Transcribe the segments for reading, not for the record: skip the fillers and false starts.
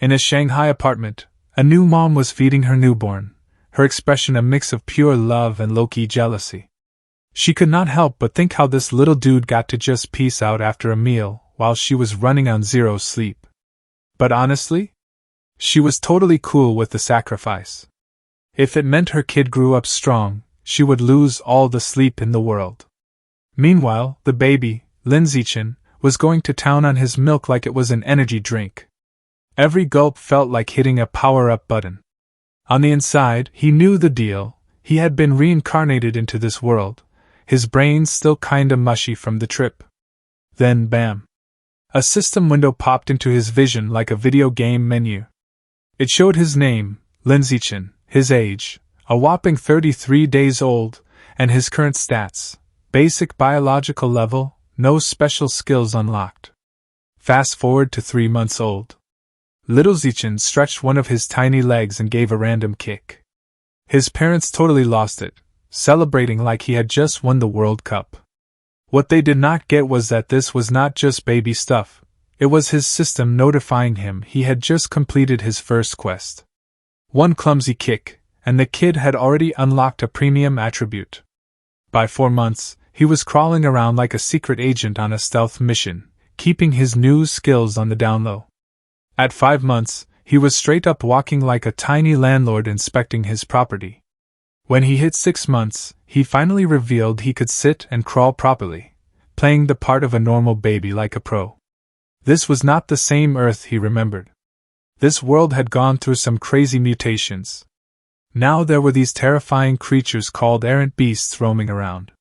In a Shanghai apartment, a new mom was feeding her newborn, her expression a mix of pure love and low-key jealousy. She could not help but think how this little dude got to just peace out after a meal while she was running on zero sleep. But honestly, she was totally cool with the sacrifice. If it meant her kid grew up strong, she would lose all the sleep in the world. Meanwhile, the baby, Lin Zichin, was going to town on his milk like it was an energy drink. Every gulp felt like hitting a power-up button. On the inside, he knew the deal. He had been reincarnated into this world, his brain still kinda mushy from the trip. Then bam! A system window popped into his vision like a video game menu. It showed his name, Lin Zichin, his age, a whopping 33 days old, and his current stats, basic biological level, no special skills unlocked. Fast forward to 3 months old. Little Zichin stretched one of his tiny legs and gave a random kick. His parents totally lost it, celebrating like he had just won the World Cup. What they did not get was that this was not just baby stuff, it was his system notifying him he had just completed his first quest. One clumsy kick, and the kid had already unlocked a premium attribute. By 4 months, he was crawling around like a secret agent on a stealth mission, keeping his new skills on the down low. At 5 months, he was straight up walking like a tiny landlord inspecting his property. When he hit 6 months, he finally revealed he could sit and crawl properly, playing the part of a normal baby like a pro. This was not the same Earth he remembered. This world had gone through some crazy mutations. Now there were these terrifying creatures called errant beasts roaming around.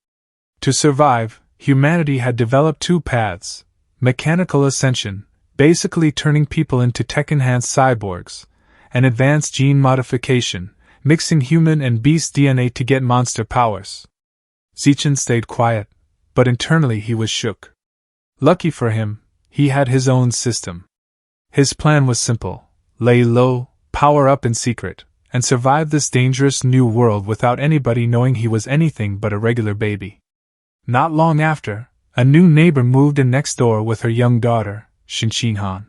To survive, humanity had developed 2 paths: mechanical ascension, basically turning people into tech-enhanced cyborgs, and advanced gene modification, mixing human and beast DNA to get monster powers. Zichin stayed quiet, but internally he was shook. Lucky for him, he had his own system. His plan was simple: lay low, power up in secret, and survive this dangerous new world without anybody knowing he was anything but a regular baby. Not long after, a new neighbor moved in next door with her young daughter, Shinxin.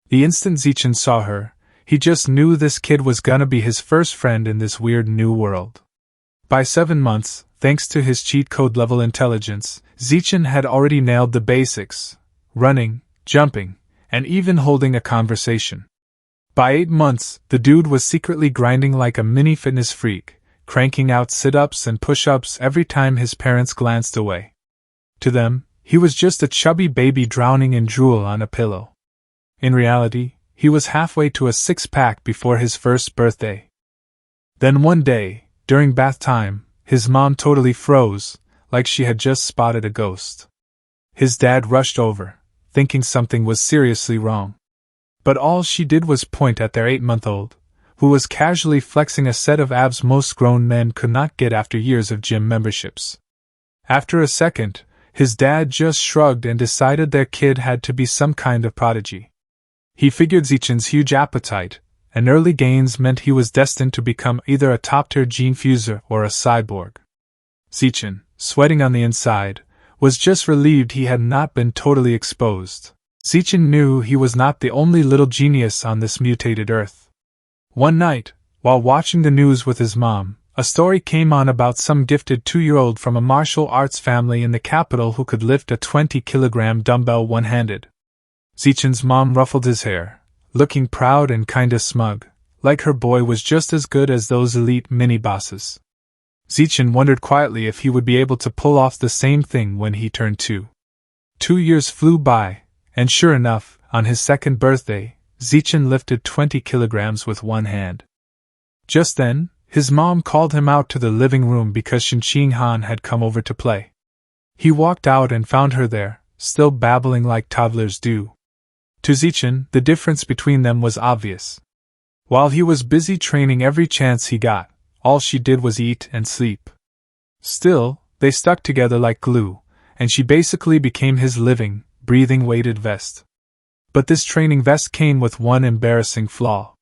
The instant Zichin saw her, he just knew this kid was gonna be his first friend in this weird new world. By 7 months, thanks to his cheat code level intelligence, Zichin had already nailed the basics: running, jumping, and even holding a conversation. By 8 months, the dude was secretly grinding like a mini fitness freak, cranking out sit-ups and push-ups every time his parents glanced away. To them, he was just a chubby baby drowning in drool on a pillow. In reality, he was halfway to a 6-pack before his first birthday. Then one day, during bath time, his mom totally froze, like she had just spotted a ghost. His dad rushed over, thinking something was seriously wrong. But all she did was point at their 8-month-old, who was casually flexing a set of abs most grown men could not get after years of gym memberships. After a second, his dad just shrugged and decided their kid had to be some kind of prodigy. He figured Zichin's huge appetite and early gains meant he was destined to become either a top-tier gene fuser or a cyborg. Zichin, sweating on the inside, was just relieved he had not been totally exposed. Zichin knew he was not the only little genius on this mutated Earth. One night, while watching the news with his mom, a story came on about some gifted 2-year-old from a martial arts family in the capital who could lift a 20-kilogram dumbbell one-handed. Zichin's mom ruffled his hair, looking proud and kinda smug, like her boy was just as good as those elite mini-bosses. Zichin wondered quietly if he would be able to pull off the same thing when he turned 2. 2 years flew by, and sure enough, on his 2nd birthday, Zichin lifted 20 kilograms with one hand. Just then, his mom called him out to the living room because Shinxin had come over to play. He walked out and found her there, still babbling like toddlers do. To Zichin, the difference between them was obvious. While he was busy training every chance he got, all she did was eat and sleep. Still, they stuck together like glue, and she basically became his living, breathing weighted vest. But this training vest came with one embarrassing flaw.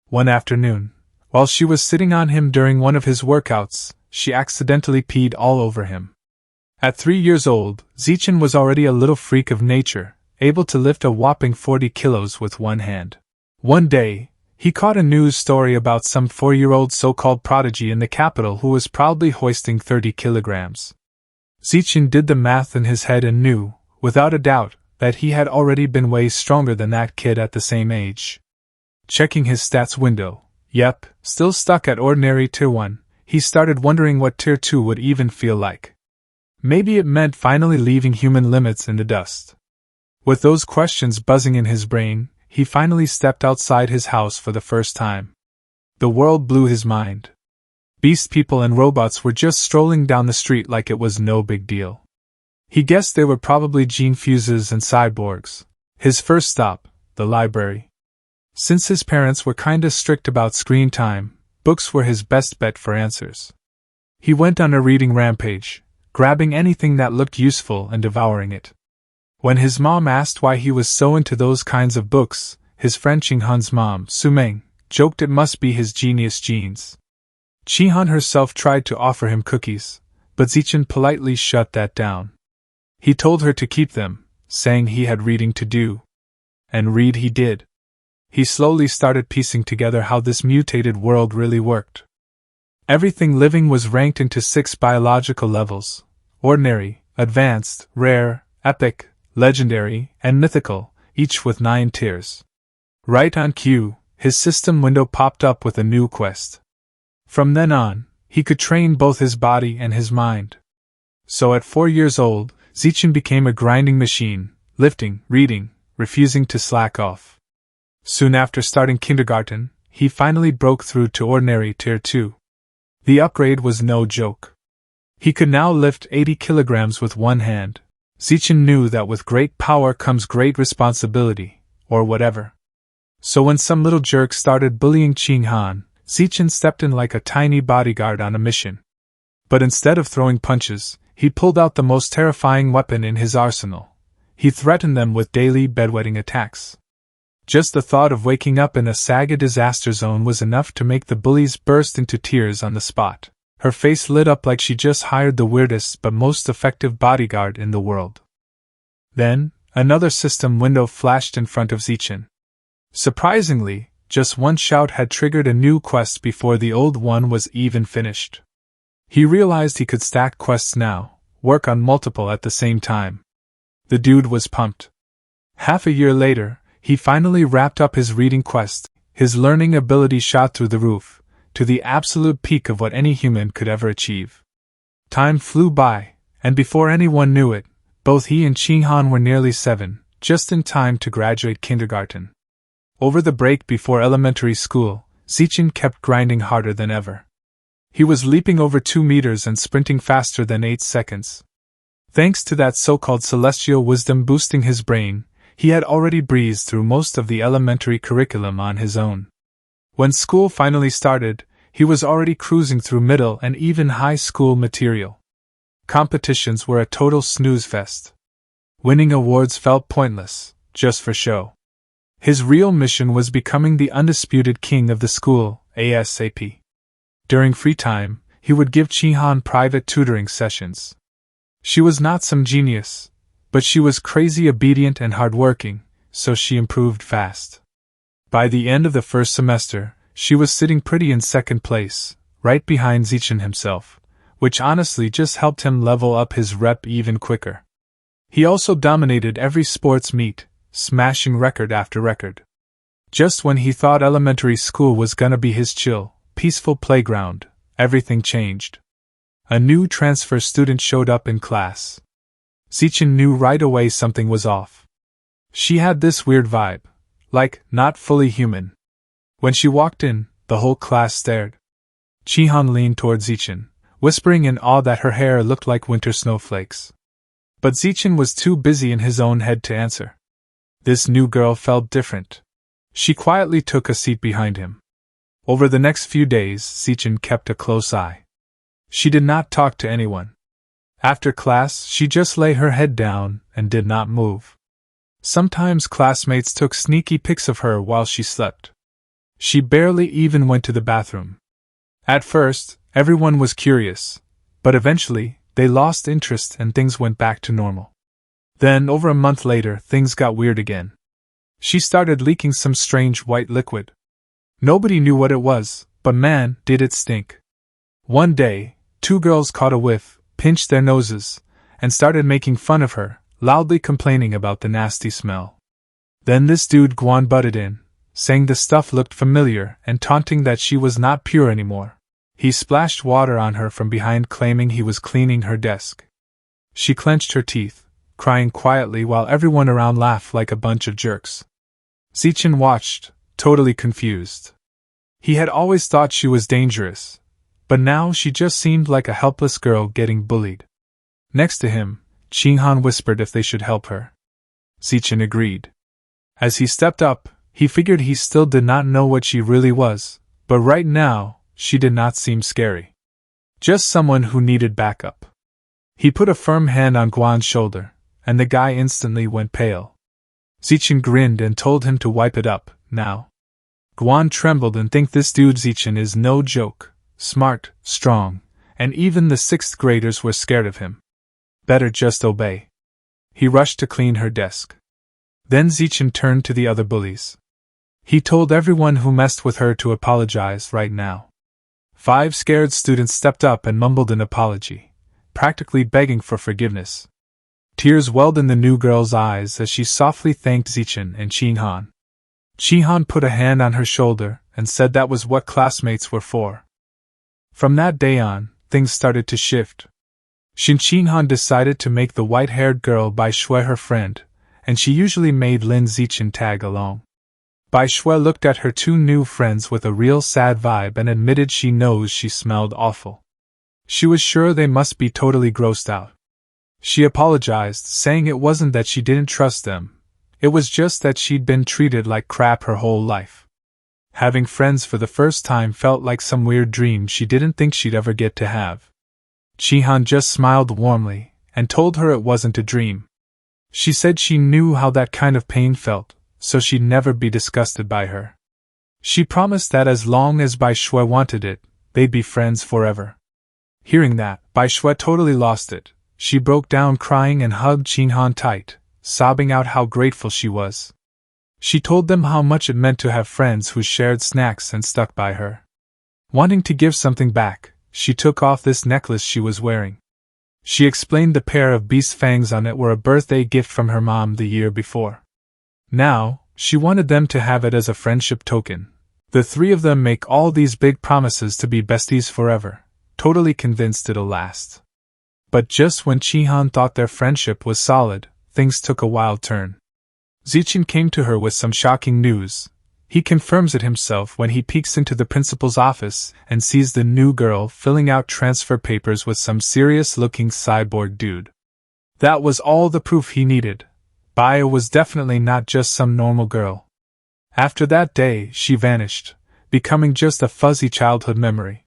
One afternoon, while she was sitting on him during one of his workouts, she accidentally peed all over him. At 3 years old, Zichin was already a little freak of nature, able to lift a whopping 40 kilos with one hand. One day, he caught a news story about some 4-year-old so-called prodigy in the capital who was proudly hoisting 30 kilograms. Zichin did the math in his head and knew, without a doubt, that he had already been way stronger than that kid at the same age. Checking his stats window, yep, still stuck at ordinary Tier 1, he started wondering what Tier 2 would even feel like. Maybe it meant finally leaving human limits in the dust. With those questions buzzing in his brain, he finally stepped outside his house for the first time. The world blew his mind. Beast people and robots were just strolling down the street like it was no big deal. He guessed they were probably gene fuses and cyborgs. His first stop, the library. Since his parents were kinda strict about screen time, books were his best bet for answers. He went on a reading rampage, grabbing anything that looked useful and devouring it. When his mom asked why he was so into those kinds of books, his friend Chinghan's mom, Sumeng, joked it must be his genius genes. Chinghan herself tried to offer him cookies, but Zichin politely shut that down. He told her to keep them, saying he had reading to do. And read he did. He slowly started piecing together how this mutated world really worked. Everything living was ranked into 6 biological levels: ordinary, advanced, rare, epic, legendary, and mythical, each with 9 tiers. Right on cue, his system window popped up with a new quest. From then on, he could train both his body and his mind. So at 4 years old, Zichin became a grinding machine, lifting, reading, refusing to slack off. Soon after starting kindergarten, he finally broke through to ordinary Tier 2. The upgrade was no joke. He could now lift 80 kilograms with one hand. Zichin knew that with great power comes great responsibility, or whatever. So when some little jerk started bullying Chinghan, Zichin stepped in like a tiny bodyguard on a mission. But instead of throwing punches, he pulled out the most terrifying weapon in his arsenal. He threatened them with daily bedwetting attacks. Just the thought of waking up in a Saga disaster zone was enough to make the bullies burst into tears on the spot. Her face lit up like she just hired the weirdest but most effective bodyguard in the world. Then, another system window flashed in front of Zichin. Surprisingly, just one shout had triggered a new quest before the old one was even finished. He realized he could stack quests now, work on multiple at the same time. The dude was pumped. Half a year later, he finally wrapped up his reading quest. His learning ability shot through the roof, to the absolute peak of what any human could ever achieve. Time flew by, and before anyone knew it, both he and Chinghan were nearly 7, just in time to graduate kindergarten. Over the break before elementary school, Zichin kept grinding harder than ever. He was leaping over 2 meters and sprinting faster than 8 seconds. Thanks to that so-called celestial wisdom boosting his brain, he had already breezed through most of the elementary curriculum on his own. When school finally started, he was already cruising through middle and even high school material. Competitions were a total snooze fest. Winning awards felt pointless, just for show. His real mission was becoming the undisputed king of the school, ASAP. During free time, he would give Chinghan private tutoring sessions. She was not some genius, but she was crazy obedient and hardworking, so she improved fast. By the end of the first semester, she was sitting pretty in second place, right behind Zichin himself, which honestly just helped him level up his rep even quicker. He also dominated every sports meet, smashing record after record. Just when he thought elementary school was gonna be his chill, peaceful playground, everything changed. A new transfer student showed up in class. Zichin knew right away something was off. She had this weird vibe, like, not fully human. When she walked in, the whole class stared. Chinghan leaned toward Zichin, whispering in awe that her hair looked like winter snowflakes. But Zichin was too busy in his own head to answer. This new girl felt different. She quietly took a seat behind him. Over the next few days, Zichin kept a close eye. She did not talk to anyone. After class, she just lay her head down and did not move. Sometimes classmates took sneaky pics of her while she slept. She barely even went to the bathroom. At first, everyone was curious, but eventually, they lost interest and things went back to normal. Then, over a month later, things got weird again. She started leaking some strange white liquid. Nobody knew what it was, but man, did it stink. One day, 2 girls caught a whiff, pinched their noses, and started making fun of her, loudly complaining about the nasty smell. Then this dude Guan butted in, saying the stuff looked familiar and taunting that she was not pure anymore. He splashed water on her from behind, claiming he was cleaning her desk. She clenched her teeth, crying quietly while everyone around laughed like a bunch of jerks. Zichin watched, totally confused. He had always thought she was dangerous, but now she just seemed like a helpless girl getting bullied. Next to him, Qinghan whispered if they should help her. Zichin agreed. As he stepped up, he figured he still did not know what she really was, but right now, she did not seem scary. Just someone who needed backup. He put a firm hand on Guan's shoulder, and the guy instantly went pale. Zichin grinned and told him to wipe it up, now. Guan trembled and think this dude Zichin is no joke, smart, strong, and even the 6th graders were scared of him. Better just obey. He rushed to clean her desk. Then Zichin turned to the other bullies. He told everyone who messed with her to apologize right now. 5 scared students stepped up and mumbled an apology, practically begging for forgiveness. Tears welled in the new girl's eyes as she softly thanked Zichin and Qinghan. Qinghan put a hand on her shoulder and said that was what classmates were for. From that day on, things started to shift. Qinghan decided to make the white-haired girl Bai Shui her friend, and she usually made Lin Zichin tag along. Bai Shui looked at her 2 new friends with a real sad vibe and admitted she knows she smelled awful. She was sure they must be totally grossed out. She apologized, saying it wasn't that she didn't trust them, it was just that she'd been treated like crap her whole life. Having friends for the first time felt like some weird dream she didn't think she'd ever get to have. Qinghan just smiled warmly, and told her it wasn't a dream. She said she knew how that kind of pain felt, so she'd never be disgusted by her. She promised that as long as Bai Shui wanted it, they'd be friends forever. Hearing that, Bai Shui totally lost it. She broke down crying and hugged Qinghan tight, sobbing out how grateful she was. She told them how much it meant to have friends who shared snacks and stuck by her. Wanting to give something back, she took off this necklace she was wearing. She explained the pair of beast fangs on it were a birthday gift from her mom the year before. Now, she wanted them to have it as a friendship token. The 3 of them make all these big promises to be besties forever, totally convinced it'll last. But just when Qinghan thought their friendship was solid, things took a wild turn. Zichin came to her with some shocking news. He confirms it himself when he peeks into the principal's office and sees the new girl filling out transfer papers with some serious-looking cyborg dude. That was all the proof he needed. Baya was definitely not just some normal girl. After that day, she vanished, becoming just a fuzzy childhood memory.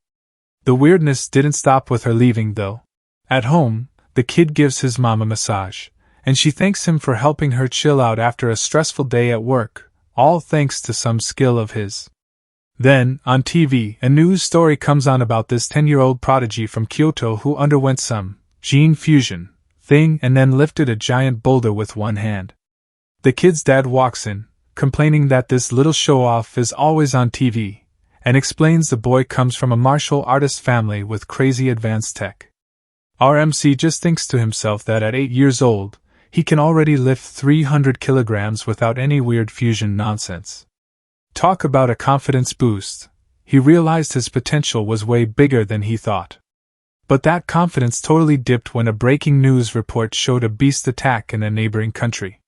The weirdness didn't stop with her leaving, though. At home, the kid gives his mom a massage, and she thanks him for helping her chill out after a stressful day at work, all thanks to some skill of his. Then, on TV, a news story comes on about this 10-year-old prodigy from Kyoto who underwent some gene fusion thing and then lifted a giant boulder with one hand. The kid's dad walks in, complaining that this little show-off is always on TV, and explains the boy comes from a martial artist family with crazy advanced tech. Our MC just thinks to himself that at 8 years old, he can already lift 300 kilograms without any weird fusion nonsense. Talk about a confidence boost. He realized his potential was way bigger than he thought. But that confidence totally dipped when a breaking news report showed a beast attack in a neighboring country.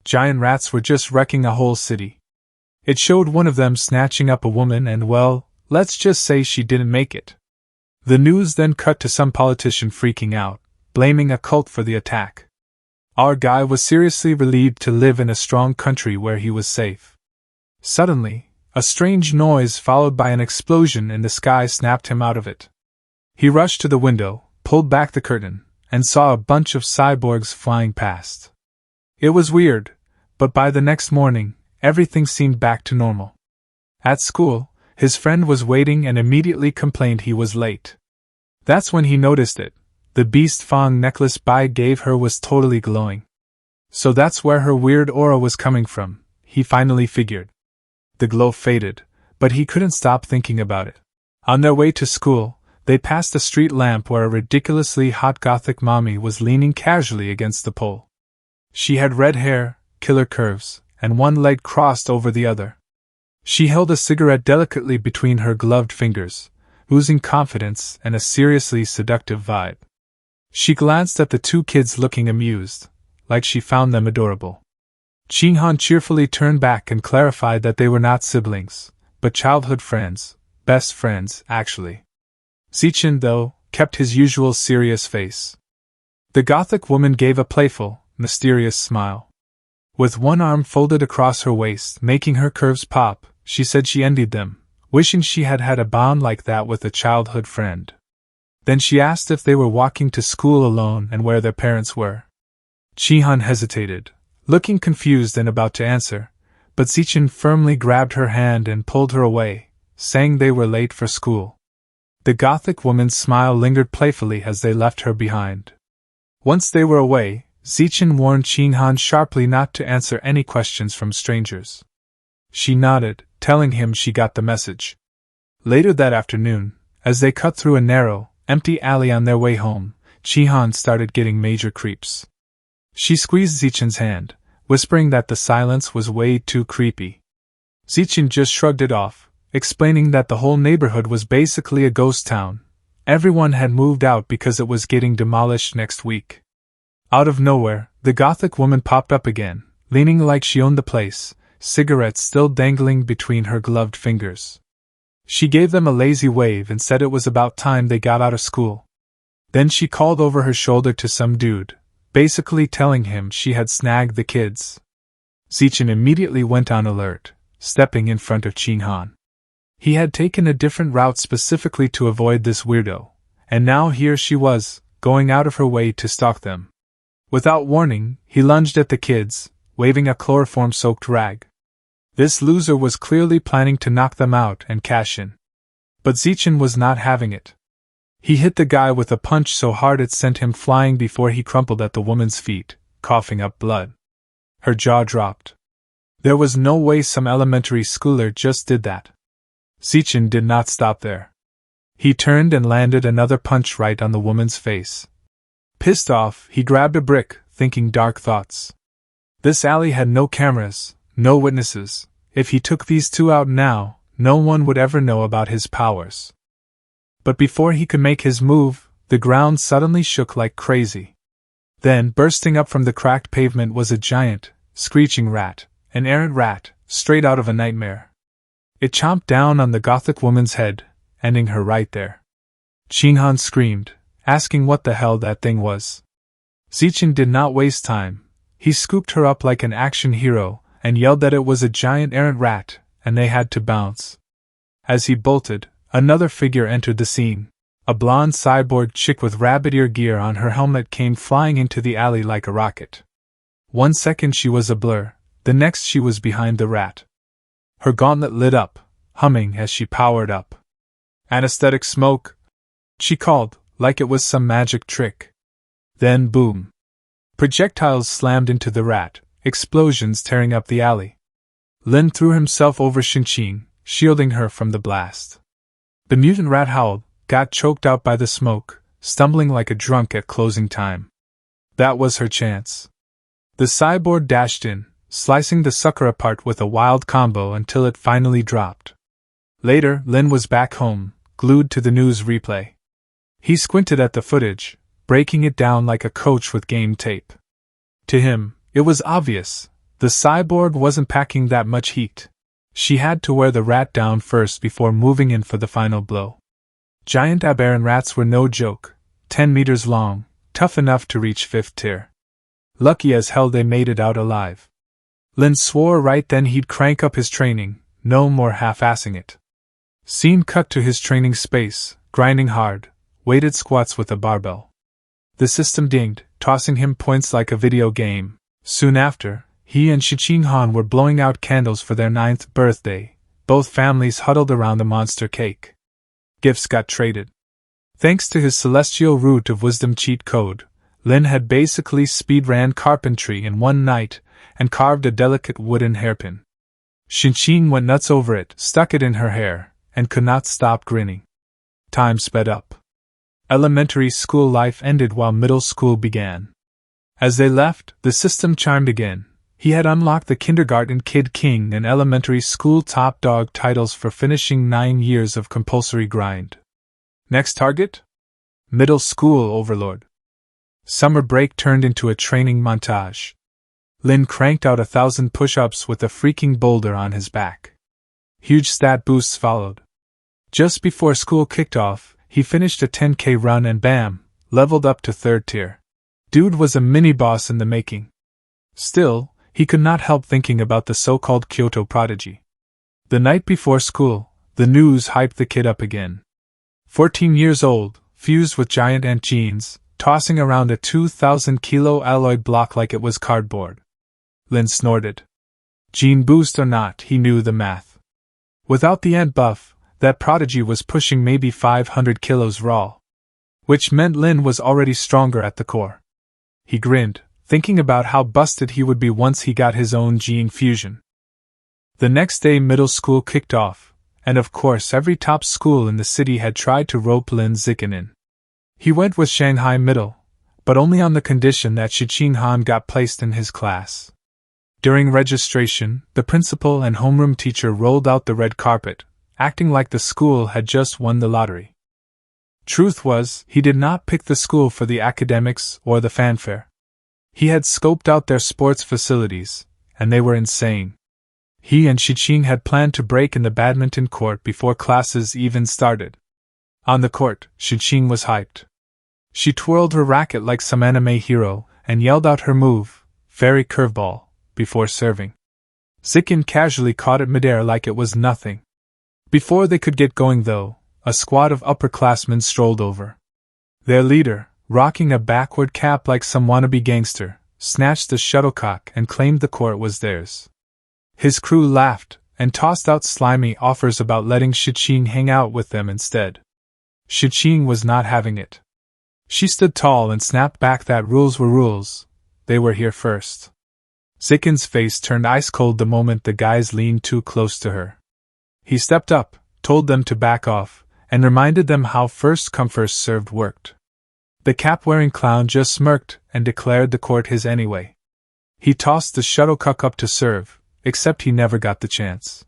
Giant rats were just wrecking a whole city. It showed one of them snatching up a woman and, well, let's just say she didn't make it. The news then cut to some politician freaking out, blaming a cult for the attack. Our guy was seriously relieved to live in a strong country where he was safe. Suddenly, a strange noise followed by an explosion in the sky snapped him out of it. He rushed to the window, pulled back the curtain, and saw a bunch of cyborgs flying past. It was weird, but by the next morning, everything seemed back to normal. At school, his friend was waiting and immediately complained he was late. That's when he noticed it. The beast fang necklace Bai gave her was totally glowing. So that's where her weird aura was coming from, he finally figured. The glow faded, but he couldn't stop thinking about it. On their way to school, they passed a street lamp where a ridiculously hot gothic mommy was leaning casually against the pole. She had red hair, killer curves, and one leg crossed over the other. She held a cigarette delicately between her gloved fingers, oozing confidence and a seriously seductive vibe. She glanced at the two kids looking amused, like she found them adorable. Ching-han cheerfully turned back and clarified that they were not siblings, but childhood friends, best friends, actually. Zichin, though, kept his usual serious face. The gothic woman gave a playful, mysterious smile. With one arm folded across her waist, making her curves pop, she said she envied them, wishing she had had a bond like that with a childhood friend. Then she asked if they were walking to school alone and where their parents were. Ching-han hesitated, looking confused and about to answer, but Zichin firmly grabbed her hand and pulled her away, saying they were late for school. The gothic woman's smile lingered playfully as they left her behind. Once they were away, Zichin warned Ching-han sharply not to answer any questions from strangers. She nodded, telling him she got the message. Later that afternoon, as they cut through a narrow, empty alley on their way home, Ching-han started getting major creeps. She squeezed Zichin's hand, whispering that the silence was way too creepy. Zichin just shrugged it off, explaining that the whole neighborhood was basically a ghost town. Everyone had moved out because it was getting demolished next week. Out of nowhere, the gothic woman popped up again, leaning like she owned the place, cigarettes still dangling between her gloved fingers. She gave them a lazy wave and said it was about time they got out of school. Then she called over her shoulder to some dude, basically telling him she had snagged the kids. Zichin immediately went on alert, stepping in front of Ching-han. He had taken a different route specifically to avoid this weirdo, and now here she was, going out of her way to stalk them. Without warning, he lunged at the kids, waving a chloroform-soaked rag. This loser was clearly planning to knock them out and cash in. But Zichin was not having it. He hit the guy with a punch so hard it sent him flying before he crumpled at the woman's feet, coughing up blood. Her jaw dropped. There was no way some elementary schooler just did that. Zichin did not stop there. He turned and landed another punch right on the woman's face. Pissed off, he grabbed a brick, thinking dark thoughts. This alley had no cameras, no witnesses. If he took these two out now, no one would ever know about his powers. But before he could make his move, the ground suddenly shook like crazy. Then, bursting up from the cracked pavement was a giant, screeching rat, an errant rat, straight out of a nightmare. It chomped down on the gothic woman's head, ending her right there. Ching-han screamed, asking what the hell that thing was. Zichin did not waste time. He scooped her up like an action hero, and yelled that it was a giant errant rat, and they had to bounce. As he bolted, another figure entered the scene. A blonde cyborg chick with rabbit ear gear on her helmet came flying into the alley like a rocket. 1 second she was a blur, the next she was behind the rat. Her gauntlet lit up, humming as she powered up. "Anesthetic smoke," she called, like it was some magic trick. Then boom. Projectiles slammed into the rat, explosions tearing up the alley. Lin threw himself over Xinqing, shielding her from the blast. The mutant rat howled, got choked out by the smoke, stumbling like a drunk at closing time. That was her chance. The cyborg dashed in, slicing the sucker apart with a wild combo until it finally dropped. Later, Lin was back home, glued to the news replay. He squinted at the footage, breaking it down like a coach with game tape. To him, it was obvious, the cyborg wasn't packing that much heat. She had to wear the rat down first before moving in for the final blow. Giant aberrant rats were no joke, 10 meters long, tough enough to reach 5th tier. Lucky as hell they made it out alive. Lin swore right then he'd crank up his training, no more half-assing it. Scene cut to his training space, grinding hard, weighted squats with a barbell. The system dinged, tossing him points like a video game. Soon after, he and Ching-han were blowing out candles for their 9th birthday, both families huddled around the monster cake. Gifts got traded. Thanks to his celestial root of wisdom cheat code, Lin had basically speedran carpentry in one night, and carved a delicate wooden hairpin. Xinqing went nuts over it, stuck it in her hair, and could not stop grinning. Time sped up. Elementary school life ended while middle school began. As they left, the system chimed again. He had unlocked the kindergarten Kid King and elementary school top dog titles for finishing 9 years of compulsory grind. Next target? Middle school overlord. Summer break turned into a training montage. Lin cranked out 1,000 push-ups with a freaking boulder on his back. Huge stat boosts followed. Just before school kicked off, he finished a 10K run and bam, leveled up to 3rd tier. Dude was a mini-boss in the making. Still, he could not help thinking about the so-called Kyoto prodigy. The night before school, the news hyped the kid up again. 14 years old, fused with giant ant genes, tossing around a 2,000-kilo alloyed block like it was cardboard. Lin snorted. Gene boost or not, he knew the math. Without the ant buff, that prodigy was pushing maybe 500 kilos raw. Which meant Lin was already stronger at the core. He grinned, thinking about how busted he would be once he got his own gene fusion. The next day middle school kicked off, and of course every top school in the city had tried to rope Lin Zikin in. He went with Shanghai Middle, but only on the condition that Shiqing Han got placed in his class. During registration, the principal and homeroom teacher rolled out the red carpet, acting like the school had just won the lottery. Truth was, he did not pick the school for the academics or the fanfare. He had scoped out their sports facilities, and they were insane. He and Shiqing had planned to break in the badminton court before classes even started. On the court, Shiqing was hyped. She twirled her racket like some anime hero and yelled out her move, fairy curveball, before serving. Zikin casually caught it midair like it was nothing. Before they could get going though, a squad of upperclassmen strolled over. Their leader, rocking a backward cap like some wannabe gangster, snatched the shuttlecock and claimed the court was theirs. His crew laughed and tossed out slimy offers about letting Shiqing hang out with them instead. Shiqing was not having it. She stood tall and snapped back that rules were rules. They were here first. Zikin's face turned ice cold the moment the guys leaned too close to her. He stepped up, told them to back off, and reminded them how first come first served worked. The cap-wearing clown just smirked and declared the court his anyway. He tossed the shuttlecock up to serve, except he never got the chance.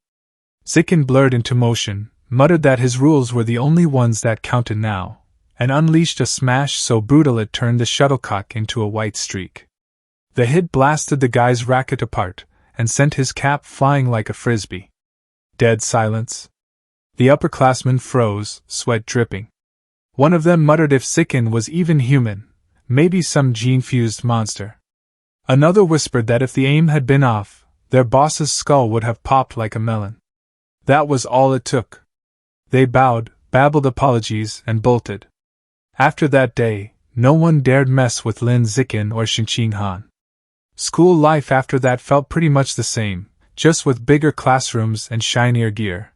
Zikin blurred into motion, muttered that his rules were the only ones that counted now, and unleashed a smash so brutal it turned the shuttlecock into a white streak. The hit blasted the guy's racket apart, and sent his cap flying like a frisbee. Dead silence. The upperclassmen froze, sweat dripping. One of them muttered if Zikin was even human, maybe some gene-fused monster. Another whispered that if the aim had been off, their boss's skull would have popped like a melon. That was all it took. They bowed, babbled apologies, and bolted. After that day, no one dared mess with Lin Zikin or Shiqing Han. School life after that felt pretty much the same, just with bigger classrooms and shinier gear.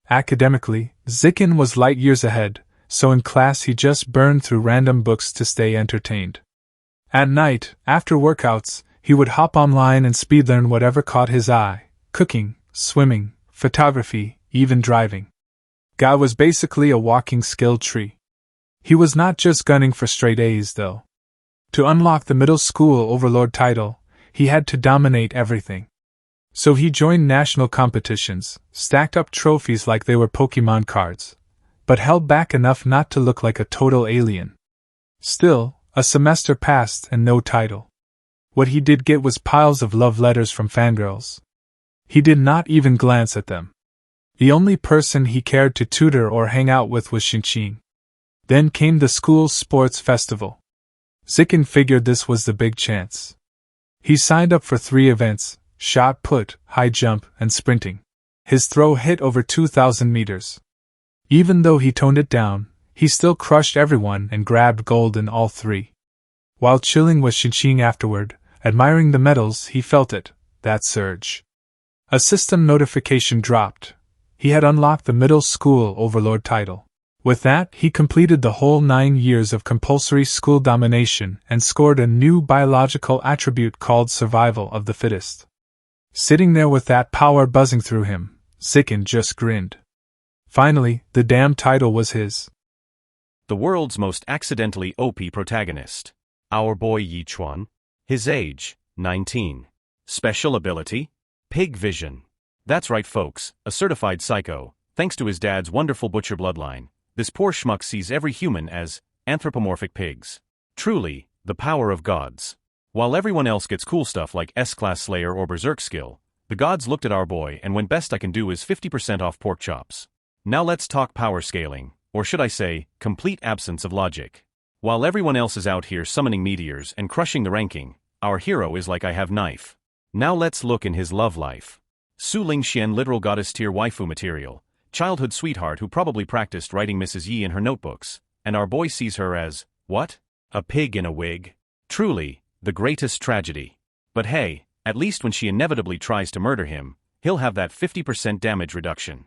Academically, Zikin was light years ahead, so in class he just burned through random books to stay entertained. At night, after workouts, he would hop online and speedlearn whatever caught his eye: cooking, swimming, photography, even driving. Guy was basically a walking skill tree. He was not just gunning for straight A's though. To unlock the middle school overlord title, he had to dominate everything. So he joined national competitions, stacked up trophies like they were Pokemon cards, but held back enough not to look like a total alien. Still, a semester passed and no title. What he did get was piles of love letters from fangirls. He did not even glance at them. The only person he cared to tutor or hang out with was Shiqing. Then came the school's sports festival. Zikin figured this was the big chance. He signed up for 3 events: shot put, high jump, and sprinting. His throw hit over 2,000 meters. Even though he toned it down, he still crushed everyone and grabbed gold in all 3. While chilling with Shiqing afterward, admiring the medals, he felt it, that surge. A system notification dropped. He had unlocked the middle school overlord title. With that, he completed the whole 9 years of compulsory school domination and scored a new biological attribute called survival of the fittest. Sitting there with that power buzzing through him, Sickin just grinned. Finally, the damn title was his. The world's most accidentally OP protagonist. Our boy Yichuan. His age, 19. Special ability? Pig vision. That's right, folks, a certified psycho. Thanks to his dad's wonderful butcher bloodline, this poor schmuck sees every human as anthropomorphic pigs. Truly, the power of gods. While everyone else gets cool stuff like S-Class Slayer or Berserk skill, the gods looked at our boy and went, best I can do is 50% off pork chops. Now let's talk power scaling, or should I say, complete absence of logic. While everyone else is out here summoning meteors and crushing the ranking, our hero is like I have knife. Now let's look in his love life. Su Lingxian, literal goddess tier waifu material, childhood sweetheart who probably practiced writing Mrs. Yi in her notebooks, and our boy sees her as, what? A pig in a wig? Truly, the greatest tragedy. But hey, at least when she inevitably tries to murder him, he'll have that 50% damage reduction.